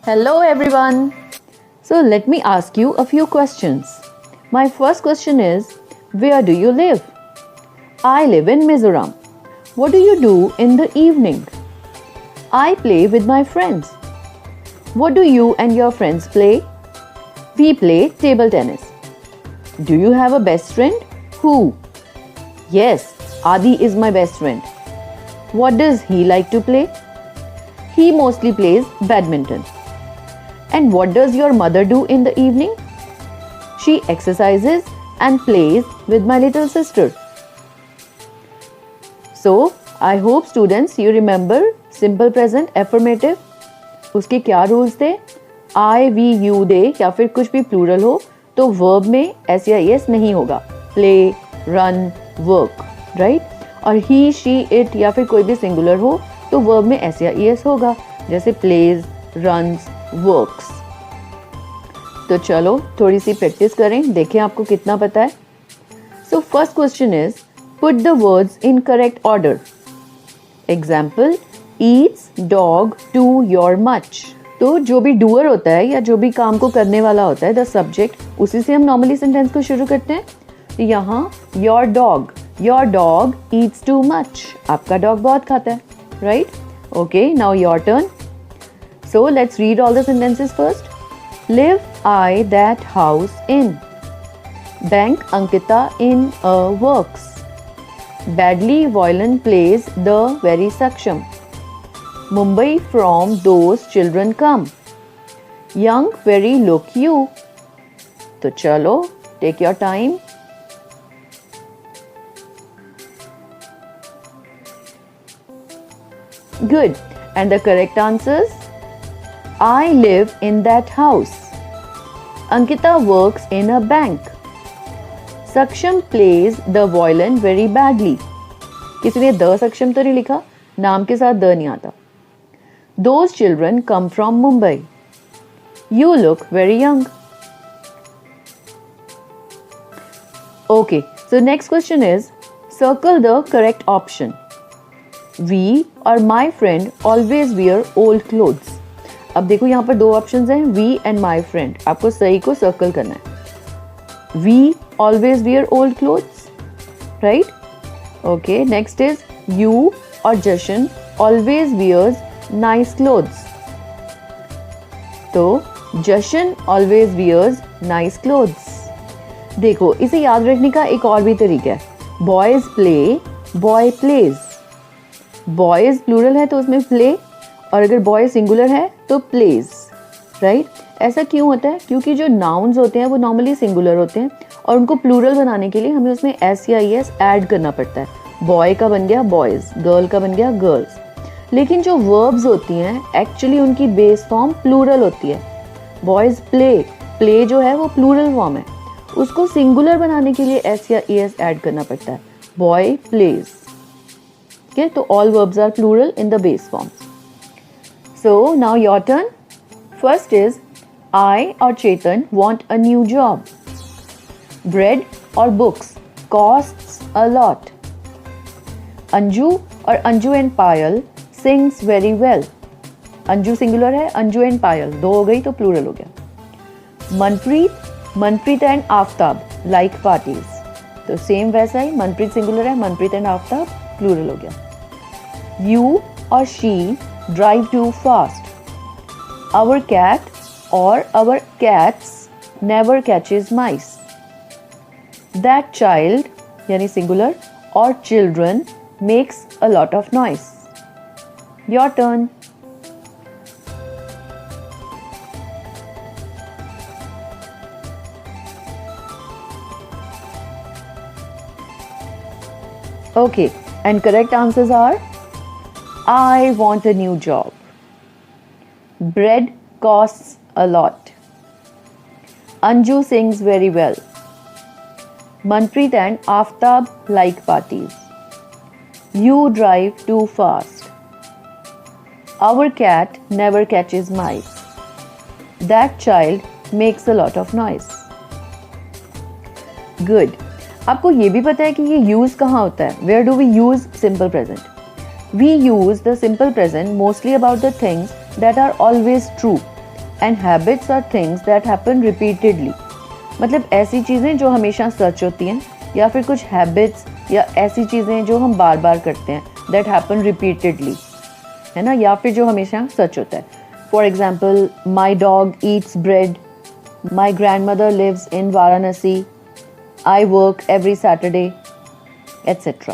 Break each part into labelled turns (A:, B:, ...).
A: Hello everyone. So let me ask you a few questions. My first question is, where do you live? I live in Mizoram. What do you do in the evening? I play with my friends. What do you and your friends play? We play table tennis. Do you have a best friend? Who? Yes, Adi is my best friend. What does he like to play? He mostly plays badminton. And what does your mother do in the evening? She exercises and plays with my little sister. So, I hope students you remember simple present affirmative. उसके क्या rules थे? I, we, you, they या फिर कुछ भी plural हो तो verb में एस या एस नहीं होगा. Play, run, work, right? और he, she, it या फिर कोई भी सिंगुलर हो तो वर्ब में एस या एस होगा, जैसे plays, runs, works. तो चलो थोड़ी सी प्रैक्टिस करें, देखें आपको कितना पता है. So first question is, put the words in correct order. Example, eats dog to your much. तो जो भी डूअर होता है या जो भी काम को करने वाला होता है, द सब्जेक्ट, उसी से हम नॉर्मली सेंटेंस को शुरू करते हैं. तो यहाँ your dog Yeats too much. आपका डॉग बहुत खाता है, right? Okay, now your turn. So let's read all the sentences first. Live I that house in. Bank Ankita in a works. Badly violent plays the very Saksham. Mumbai from those children come. Young very look you. तो चलो, take your time. Good. And the correct answers? I live in that house. Ankita works in a bank. Saksham plays the violin very badly. किसी ने the Saksham तो नहीं लिखा, नाम के साथ द नहीं आता. Those children come from Mumbai. You look very young. Okay, so next question is, circle the correct option. We or my friend always wear old clothes. अब देखो यहाँ पर दो options हैं, we and my friend. आपको सही को circle करना है. We always wear old clothes, right? Okay, next is you or Jashan always wears nice clothes. तो Jashan always wears nice clothes. देखो, इसे याद रखने का एक और भी तरीका है. Boys play, boy plays. Boys plural है तो उसमें play, और अगर boy singular है तो plays, right? ऐसा क्यों होता है? क्योंकि जो नाउन्स होते हैं वो नॉर्मली सिंगुलर होते हैं और उनको प्लूरल बनाने के लिए हमें उसमें एस या एस ऐड करना पड़ता है. बॉय का बन गया बॉयज, गर्ल का बन गया गर्ल्स. लेकिन जो वर्ब्स होती हैं एक्चुअली उनकी बेस फॉर्म प्लूरल होती है. बॉयज प्ले जो है वो प्लूरल फॉर्म है, उसको सिंगुलर बनाने के लिए एस या एस ऐड करना पड़ता है. Boy plays. ओके, तो all verbs are plural in the base form. So now your turn. First is, I or Chetan want a new job. Bread or books costs a lot. Anju or Anju and Payal sings very well. Anju singular है, Anju and Payal दो हो गई तो plural हो गया. Manpreet and Aftab like parties. तो same वैसा ही, Manpreet singular है, Manpreet and Aftab plural हो गया. You or she drive too fast. Our cat or our cats never catches mice. That child यानी singular or children makes a lot of noise. Your turn. Okay, and correct answers are, I want a new job. Bread costs a lot. Anju sings very well. Manpreet and Aftab like parties. You drive too fast. Our cat never catches mice. That child makes a lot of noise. Good. आपको ये भी पता है कि ये use कहाँ होता है? Where do we use simple present? We use the simple present mostly about the things that are always true. And habits are things that happen repeatedly. मतलब ऐसी चीज़ें जो हमेशा सच होती हैं, या फिर कुछ हैबिट्स या ऐसी चीज़ें जो हम बार बार करते हैं, दैट हैपन रिपीटेडली, है ना, या फिर जो हमेशा सच होता है। For example, my dog eats bread, my grandmother lives in Varanasi, I work every Saturday, etc.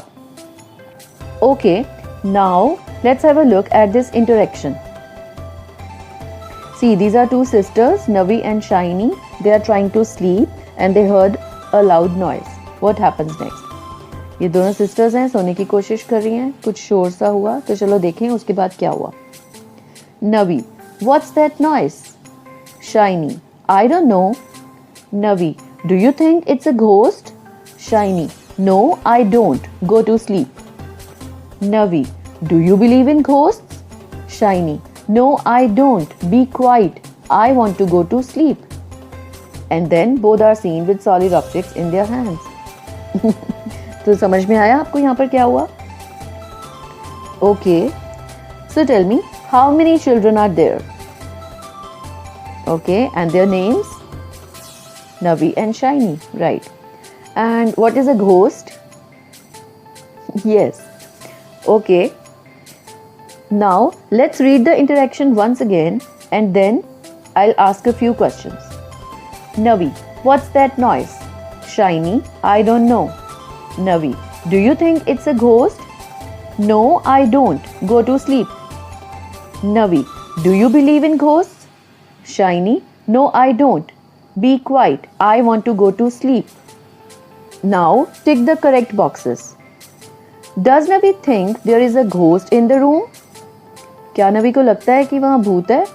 A: Okay, now let's have a look at this interaction. See, these are two sisters, Navi and Shiny. They are trying to sleep and they heard a loud noise. What happens next? ये दोनों sisters हैं, सोने की कोशिश कर रही हैं, कुछ शोर सा हुआ, तो चलो देखें उसके बाद क्या हुआ. Navi, what's that noise? Shiny, I don't know. Navi, do you think it's a ghost? Shiny, no, I don't. Go to sleep. Navi, do you believe in ghosts? Shiny, no, I don't. Be quiet. I want to go to sleep. And then both are seen with solid objects in their hands. तो समझ में आया आपको यहाँ पर क्या हुआ? Okay. So tell me, how many children are there? Okay, and their names? Navi and Shiny, right. And what is a ghost? Yes. Okay. Now let's read the interaction once again and then I'll ask a few questions. Navi, what's that noise? Shiny, I don't know. Navi, do you think it's a ghost? No, I don't. Go to sleep. Navi, do you believe in ghosts? Shiny, no, I don't. Be quiet. I want to go to sleep. Now tick the correct boxes. Does Navi think there is a ghost in the room? क्या नवी को लगता है कि वहाँ भूत है?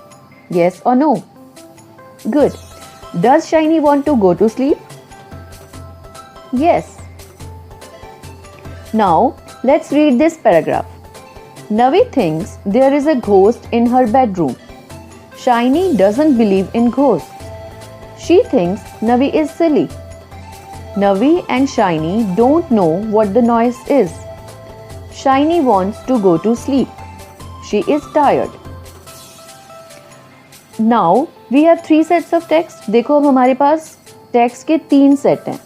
A: Yes or no? Good. Does Shiny want to go to sleep? Yes. Now let's read this paragraph. Navi thinks there is a ghost in her bedroom. Shiny doesn't believe in ghosts. She thinks Navi is silly. Navi and Shiny don't know what the noise is. Shiny wants to go to sleep. She is tired. Now we have 3 sets of text. देखो अब हमारे पास text के 3 set हैं.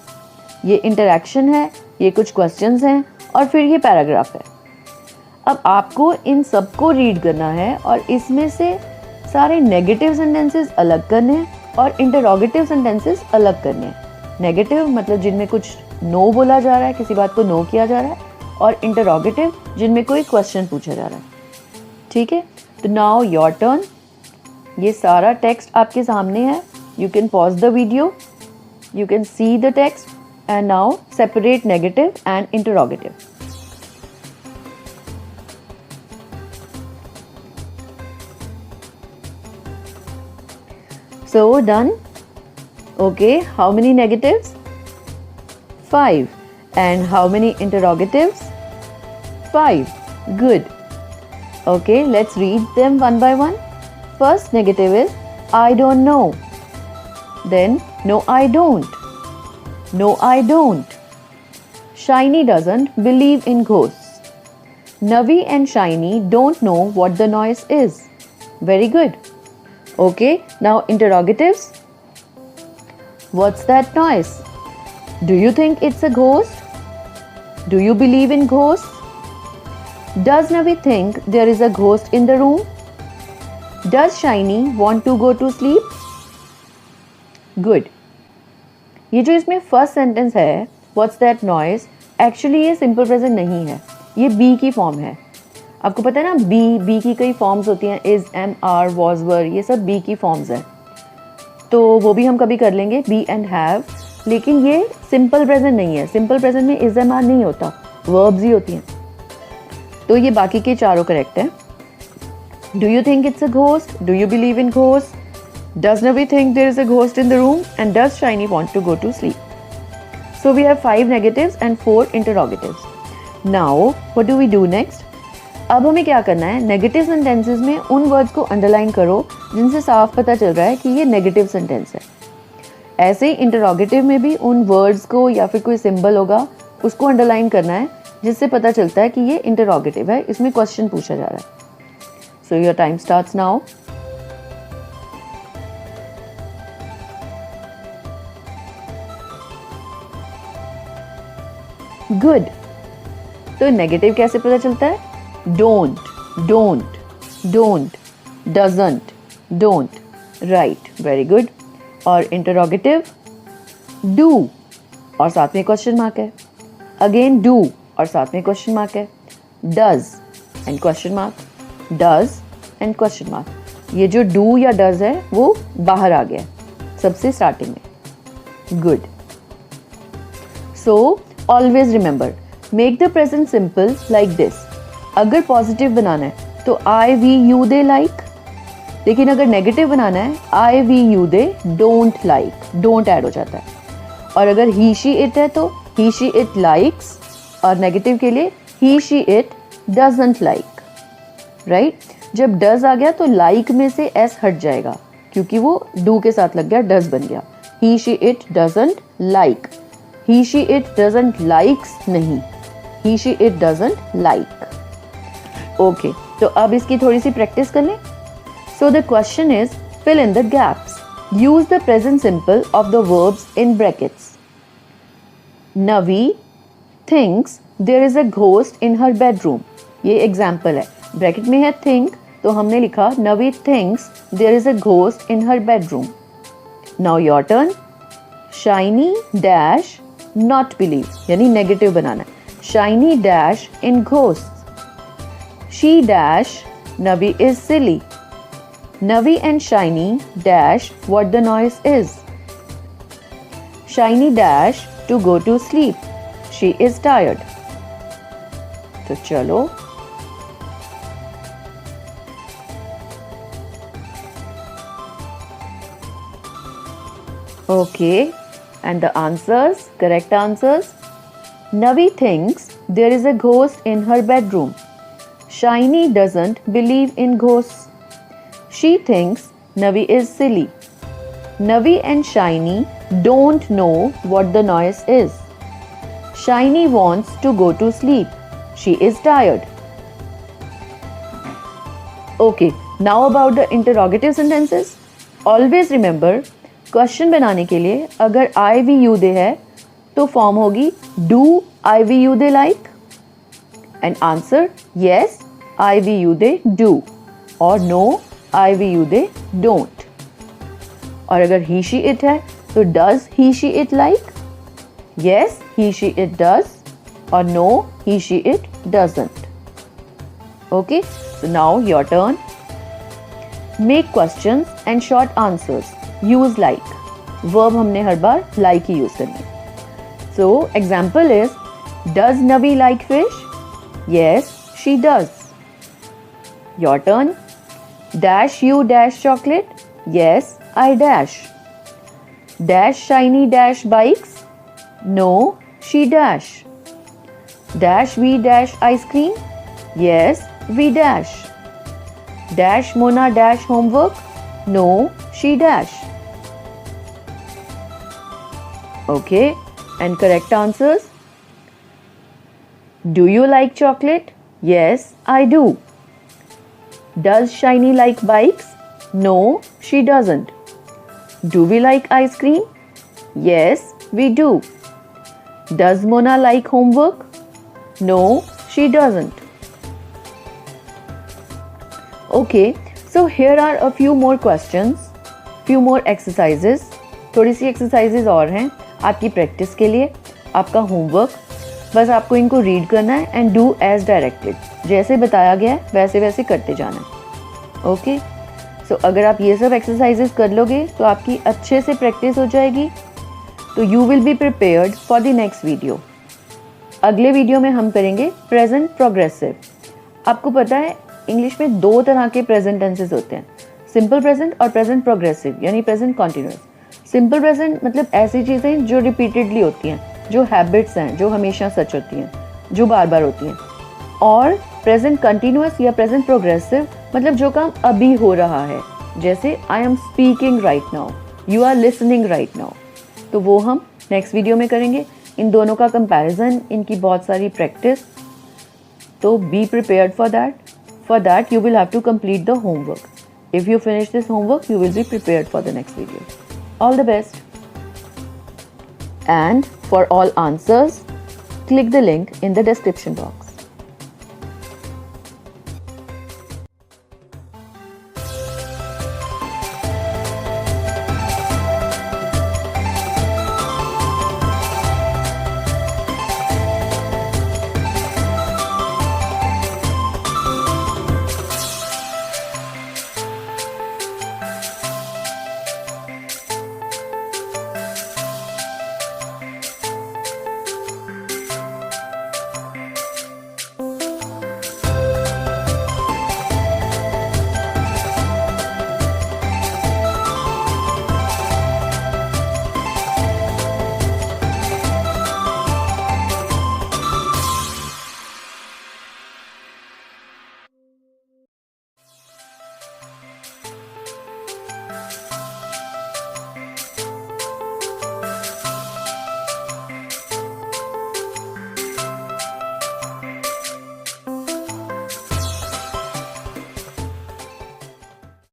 A: ये interaction है, ये कुछ questions हैं और फिर ये paragraph है. अब आपको इन सबको रीड करना है और इसमें से सारे नेगेटिव सेंटेंसेस अलग करने हैं और इंटरोगेटिव सेंटेंसेस अलग करने हैं. नेगेटिव मतलब जिनमें कुछ नो बोला जा रहा है, किसी बात को नो किया जा रहा है, और इंटरोगेटिव जिनमें कोई क्वेश्चन पूछा जा रहा है. ठीक है, तो नाउ योर टर्न. ये सारा टेक्स्ट आपके सामने है. You can pause the video, you can see the text and now separate negative and interrogative. So done. Okay, how many negatives? 5. And how many interrogatives? 5. Good. Okay, let's read them one by one. First negative is I don't know. Then no, I don't. No, I don't. Shiny doesn't believe in ghosts. Navi and Shiny don't know what the noise is. Very good. Okay, now interrogatives. What's that noise? Do you think it's a ghost? Do you believe in ghosts? Does Navi think there is a ghost in the room? Does Shiny want to go to sleep? Good. ये जो इसमें first sentence है, What's that noise? Actually ये simple present नहीं है, ये B की form है. आपको पता है ना, बी की कई फॉर्म्स होती हैं, इज, एम, आर, वॉज, वर, ये सब बी की फॉर्म्स हैं. तो वो भी हम कभी कर लेंगे, बी एंड हैव. लेकिन ये सिंपल प्रेजेंट नहीं है. सिंपल प्रेजेंट में इज, एम, आर नहीं होता, वर्ब्स ही होती हैं. तो ये बाकी के चारों करेक्ट हैं. Do you think it's a ghost? Do you believe in ghost? Does Navi think there is a ghost in the room? And does Shiny want to go to sleep? So we have 5 negatives and 4 interrogatives. Now what do we do next? अब हमें क्या करना है, negative sentences में उन words को underline करो जिनसे साफ पता चल रहा है कि ये नेगेटिव सेंटेंस है. ऐसे ही इंटरोगेटिव में भी उन वर्ड्स को या फिर कोई सिंबल होगा उसको अंडरलाइन करना है जिससे पता चलता है कि ये इंटरोगेटिव है, इसमें क्वेश्चन पूछा जा रहा है. So your time starts now. Good. तो नेगेटिव कैसे पता चलता है? Don't, don't, don't, doesn't, don't, right, very good. और इंटरोगेटिव? डू और साथ में क्वेश्चन मार्क है, अगेन डू और साथ में क्वेश्चन मार्क है, does and question mark, does and question mark. ये जो डू या डज है वो बाहर आ गया सबसे स्टार्टिंग में। Good. So always remember, make the present simple like this. अगर पॉजिटिव बनाना है तो I we you they like, लेकिन अगर नेगेटिव बनाना है I we you they don't like, don't add हो जाता है। और अगर ही शी इट है तो ही शी इट लाइक्स, और नेगेटिव के लिए he she it doesn't like, right. जब डज आ गया तो लाइक में से एस हट जाएगा क्योंकि वो डू के साथ लग गया, डज बन गया। He she it doesn't like, he she it doesn't likes नहीं, he she it doesn't like. Okay, तो अब इसकी थोड़ी सी प्रैक्टिस कर लें। So the question is fill in the gaps, use the present simple of the verbs in brackets. Navi thinks there is a ghost in her bedroom, ये example है। Bracket में है थिंक तो हमने लिखा Navi thinks there is a ghost in her bedroom. Now your turn. Shiny dash not believe, यानी negative बनाना है। Shiny dash in ghost, she dash Navi is silly, Navi and Shiny dash what the noise is, Shiny dash to go to sleep, she is tired. तो चलो okay, and the answers, correct answers. Navi thinks there is a ghost in her bedroom. Shiny doesn't believe in ghosts. She thinks Navi is silly. Navi and Shiny don't know what the noise is. Shiny wants to go to sleep. She is tired. Okay, now about the interrogative sentences. Always remember, question बनाने के लिए अगर आई we you दे है तो form होगी do I we you they like, and answer yes I we you they do, और no I we you they don't. और अगर ही शी इट है तो does he she it like, yes he she it does, और no he she it doesn't. Okay, so now your turn. Make questions and short answers, use like. Verb हमने हर बार like ही use करनी है। So example is does Navi like fish, yes she does. Your turn. Dash you dash chocolate, yes I dash. Dash Shiny dash bikes, no she dash. Dash we dash ice cream, yes we dash. Dash Mona dash homework, no she dash. Okay, and correct answers. Do you like chocolate? Yes, I do. Does Shiny like bikes? No, she doesn't. Do we like ice cream? Yes, we do. Does Mona like homework? No, she doesn't. Okay, so here are a few more questions, few more exercises. थोड़ी सी exercises और हैं आपकी practice के लिए, आपका homework. बस आपको इनको रीड करना है एंड डू एज डायरेक्टेड, जैसे बताया गया है वैसे वैसे करते जाना है। ओके, सो अगर आप ये सब एक्सरसाइजेज कर लोगे तो आपकी अच्छे से प्रैक्टिस हो जाएगी, तो you will be prepared for the next video. अगले वीडियो में हम करेंगे प्रेजेंट प्रोग्रेसिव। आपको पता है इंग्लिश में दो तरह के प्रेजेंट टेंसेस होते हैं, सिंपल प्रेजेंट और प्रेजेंट प्रोग्रेसिव, यानी प्रेजेंट कॉन्टिन्यूअस। सिंपल प्रेजेंट मतलब ऐसी चीज़ें जो रिपीटेडली होती हैं, जो हैबिट्स हैं, जो हमेशा सच होती हैं, जो बार बार होती हैं। और प्रेजेंट कंटिन्यूअस या प्रेजेंट प्रोग्रेसिव मतलब जो काम अभी हो रहा है, जैसे I am speaking right now, you are listening right now. तो वो हम नेक्स्ट वीडियो में करेंगे। इन दोनों का कंपैरिजन, इनकी बहुत सारी प्रैक्टिस, तो be prepared for that. For that, you will have to complete the homework. If you finish this homework, you will be prepared for the next video. All the best. And for all answers, click the link in the description box.